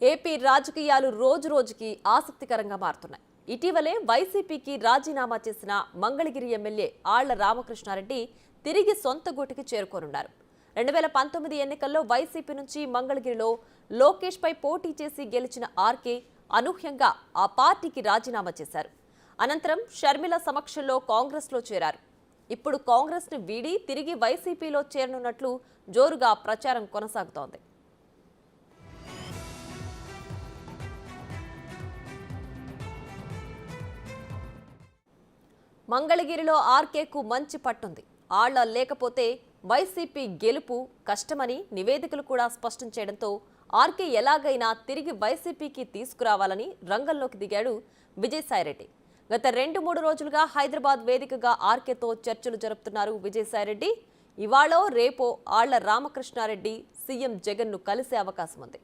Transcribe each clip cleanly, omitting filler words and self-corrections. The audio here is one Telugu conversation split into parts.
ఏపీ రాజకీయాలు రోజు రోజుకి ఆసక్తికరంగా మారుతున్నాయి. ఇటీవలే వైసీపీకి రాజీనామా చేసిన మంగళగిరి ఎమ్మెల్యే ఆళ్ల రామకృష్ణారెడ్డి తిరిగి సొంత గూటికి చేరుకోనున్నారు. 2019 ఎన్నికల్లో వైసీపీ నుంచి మంగళగిరిలో లోకేష్ పై పోటీ చేసి గెలిచిన ఆర్కే అనూహ్యంగా ఆ పార్టీకి రాజీనామా చేశారు. అనంతరం షర్మిల సమక్షంలో కాంగ్రెస్లో చేరారు. ఇప్పుడు కాంగ్రెస్ను వీడి తిరిగి వైసీపీలో చేరనున్నట్లు జోరుగా ప్రచారం కొనసాగుతోంది. మంగళగిరిలో ఆర్కేకు మంచి పట్టుంది. ఆళ్ల లేకపోతే వైసీపీ గెలుపు కష్టమని నివేదికలు కూడా స్పష్టం చేయడంతో ఆర్కే ఎలాగైనా తిరిగి వైసీపీకి తీసుకురావాలని రంగంలోకి దిగాడు విజయసాయిరెడ్డి. గత 2-3 రోజులుగా హైదరాబాద్ వేదికగా ఆర్కేతో చర్చలు జరుపుతున్నారు విజయసాయిరెడ్డి. ఇవాళో రేపో ఆళ్ల రామకృష్ణారెడ్డి సీఎం జగన్ను కలిసే అవకాశం ఉంది.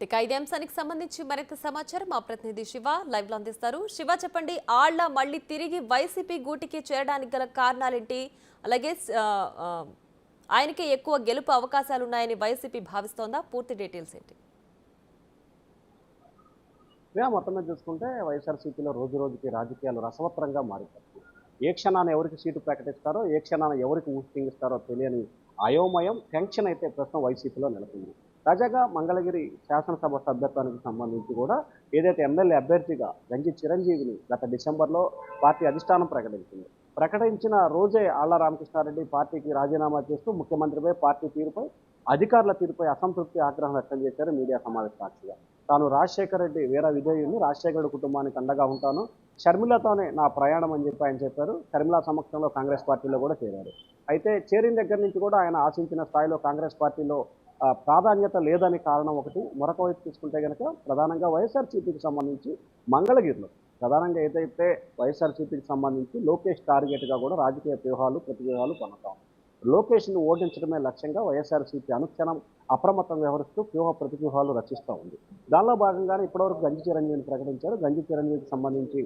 ఇక ఇదే అంశానికి సంబంధించి మరింత సమాచారం మా ప్రతినిధి శివ లైవ్ లో అందిస్తారు. శివ, చెప్పండి, ఆళ్ల మళ్ళీ తిరిగి వైసీపీ గూటికి చేరడానికి గల కారణాలేంటి? అలాగే ఆయనకే ఎక్కువ గెలుపు అవకాశాలు ఉన్నాయని వైసీపీ భావిస్తోందా? పూర్తి డీటెయిల్స్ ఏంటి? మొత్తం మీద చూసుకుంటే వైఎస్ఆర్సీపీలో రోజు రోజుకి రాజకీయాలు రసవత్తరంగా మారిపోతుంది. ఏ క్షణాన్ని ఎవరికి సీటు ప్రకటిస్తారో, ఏ క్షణాన్ని ఎవరికి ఊస్టింగ్ ఇస్తారో తెలియని అయోమయం, టెన్షన్ అయితే ప్రస్తుతం వైసీపీలో నెలకొంది. తాజాగా మంగళగిరి శాసనసభ సభ్యత్వానికి సంబంధించి కూడా ఏదైతే ఎమ్మెల్యే అభ్యర్థిగా గంజి చిరంజీవిని గత డిసెంబర్లో పార్టీ అధిష్టానం ప్రకటించింది. ప్రకటించిన రోజే ఆళ్ల రామకృష్ణారెడ్డి పార్టీకి రాజీనామా చేస్తూ ముఖ్యమంత్రిపై, పార్టీ తీరుపై, అధికారుల తీరుపై అసంతృప్తి, ఆగ్రహం వ్యక్తం చేశారు మీడియా సమావేశ సాక్షిగా. తాను రాజశేఖర రెడ్డి వీర విధేయుని, రాజశేఖర రెడ్డి కుటుంబానికి అండగా ఉంటాను, షర్మిలతోనే నా ప్రయాణం అని చెప్పి ఆయన చెప్పారు. షర్మిల సమక్షంలో కాంగ్రెస్ పార్టీలో కూడా చేరారు. అయితే చేరిన దగ్గర నుంచి కూడా ఆయన ఆశించిన స్థాయిలో కాంగ్రెస్ పార్టీలో ప్రాధాన్యత లేదని కారణం ఒకటి. మరొక వైపు తీసుకుంటే కనుక ప్రధానంగా వైఎస్ఆర్సీపీకి సంబంధించి మంగళగిరిలో ప్రధానంగా ఏదైతే వైఎస్ఆర్సీపీకి సంబంధించి లోకేష్ టార్గెట్గా కూడా రాజకీయ వ్యూహాలు, ప్రతివ్యూహాలు కొనసాగుతాం. లోకేష్ను ఓడించడమే లక్ష్యంగా వైఎస్ఆర్సీపీ అనుక్షణం అప్రమత్తం వ్యవహరిస్తూ వ్యూహ ప్రతివ్యూహాలు రచిస్తూ ఉంది. దానిలో భాగంగానే ఇప్పటివరకు గంజి చిరంజీవిని ప్రకటించారు. గంజి చిరంజీవికి సంబంధించి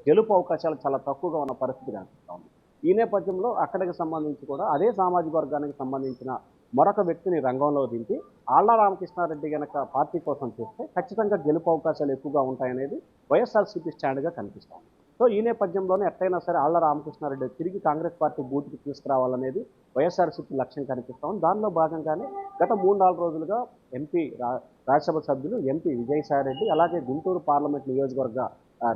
గెలుపు అవకాశాలు చాలా తక్కువగా ఉన్న పరిస్థితి కనిపిస్తూ ఉంది. ఈ నేపథ్యంలో అక్కడికి సంబంధించి కూడా అదే సామాజిక వర్గానికి సంబంధించిన మరొక వ్యక్తిని రంగంలో దింపి ఆళ్ల రామకృష్ణారెడ్డి కనుక పార్టీ కోసం చేస్తే ఖచ్చితంగా గెలుపు అవకాశాలు ఎక్కువగా ఉంటాయనేది వైఎస్ఆర్సీపీ స్టాండ్గా కనిపిస్తోంది. సో ఈ నేపథ్యంలోనే ఎట్టయినా సరే ఆళ్ల రామకృష్ణారెడ్డి తిరిగి కాంగ్రెస్ పార్టీ బూత్కి తీసుకురావాలనేది వైఎస్ఆర్సీపీ లక్ష్యం కనిపిస్తోంది. దానిలో భాగంగానే గత 3-4 రోజులుగా ఎంపీ రాజ్యసభ సభ్యులు ఎంపీ విజయసాయిరెడ్డి, అలాగే గుంటూరు పార్లమెంట్ నియోజకవర్గ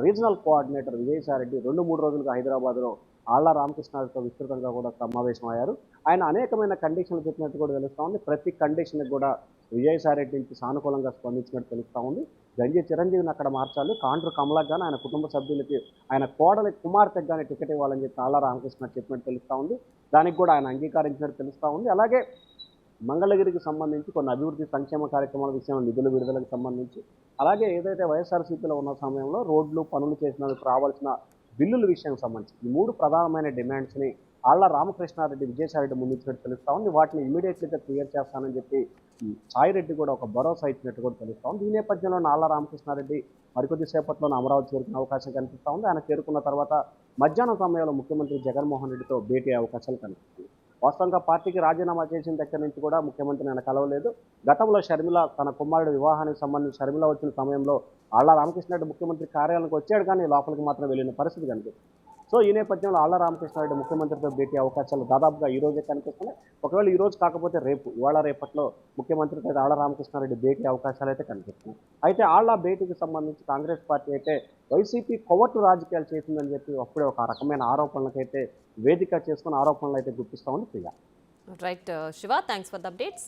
రీజనల్ కోఆర్డినేటర్ విజయసాయిరెడ్డి 2-3 రోజులుగా హైదరాబాద్లో ఆళ్ల రామకృష్ణారెడ్డితో విస్తృతంగా కూడా సమావేశమయ్యారు. ఆయన అనేకమైన కండిషన్లు చెప్పినట్టు కూడా తెలుస్తూ ఉంది. ప్రతి కండిషన్కి కూడా విజయసాయిరెడ్డి నుంచి సానుకూలంగా స్పందించినట్టు తెలుస్తూ ఉంది. గంజి చిరంజీవిని అక్కడ మార్చాలి, కాండ్రు కమలకు కానీ ఆయన కుటుంబ సభ్యులకి, ఆయన కోడలి కుమార్తెకు కానీ టికెట్ ఇవ్వాలని చెప్పి ఆళ్ల రామకృష్ణ చెప్పినట్టు తెలుస్తూ ఉంది. దానికి కూడా ఆయన అంగీకరించినట్టు తెలుస్తూ ఉంది. అలాగే మంగళగిరికి సంబంధించి కొన్ని అభివృద్ధి సంక్షేమ కార్యక్రమాల విషయంలో నిధుల విడుదలకు సంబంధించి, అలాగే ఏదైతే వైఎస్ఆర్సీపీలో ఉన్న సమయంలో రోడ్లు పనులు చేసినందుకు రావాల్సిన బిల్లుల విషయానికి సంబంధించి ఈ 3 ప్రధానమైన డిమాండ్స్ని ఆళ్ల రామకృష్ణారెడ్డి, విజయసాయిరెడ్డి ముందుంచినట్టు తెలుస్తూ ఉంది. వాటిని ఇమీడియట్లీగా క్లియర్ చేస్తానని చెప్పి సాయిరెడ్డి కూడా ఒక భరోసా ఇచ్చినట్టు కూడా తెలుస్తూ ఉంది. ఈ నేపథ్యంలో ఆళ్ల రామకృష్ణారెడ్డి మరికొద్ది సేపట్లోనే అమరావతి చేరుకునే అవకాశం కనిపిస్తూ ఉంది. ఆయన చేరుకున్న తర్వాత మధ్యాహ్నం సమయంలో ముఖ్యమంత్రి జగన్మోహన్ రెడ్డితో భేటీ అయ్యే అవకాశాలు కనిపిస్తుంది. వాస్తవంగా పార్టీకి రాజీనామా చేసిన దగ్గర నుంచి కూడా ముఖ్యమంత్రిని ఆయన కలవలేదు. గతంలో షర్మిల తన కుమారుడి వివాహానికి సంబంధించి షర్మిల వచ్చిన సమయంలో ఆళ్ల రామకృష్ణారెడ్డి ముఖ్యమంత్రి కార్యాలయానికి వచ్చాడు, కానీ లోపలికి మాత్రం వెళ్ళిన పరిస్థితి కనిపిస్తుంది. సో ఈ నేపథ్యంలో ఆళ్ల రామకృష్ణారెడ్డి ముఖ్యమంత్రితో భేటీ అవకాశాలు దాదాపుగా ఈ రోజే కనిపిస్తున్నాయి. ఒకవేళ ఈ రోజు కాకపోతే రేపు, ఇవాళ రేపట్లో ముఖ్యమంత్రితో ఆళ్ల రామకృష్ణారెడ్డి భేటీ అవకాశాలు అయితే కనిపిస్తున్నాయి. అయితే ఆళ్ల భేటీకి సంబంధించి కాంగ్రెస్ పార్టీ అయితే వైసీపీ కొవ్వొట్టు రాజకీయాలు చేసిందని చెప్పి అప్పుడే ఒక రకమైన ఆరోపణలకైతే వేదిక చేసుకున్న ఆరోపణలు అయితే గుర్తిస్తూ ఉంది. Right Shiva, thanks for the updates.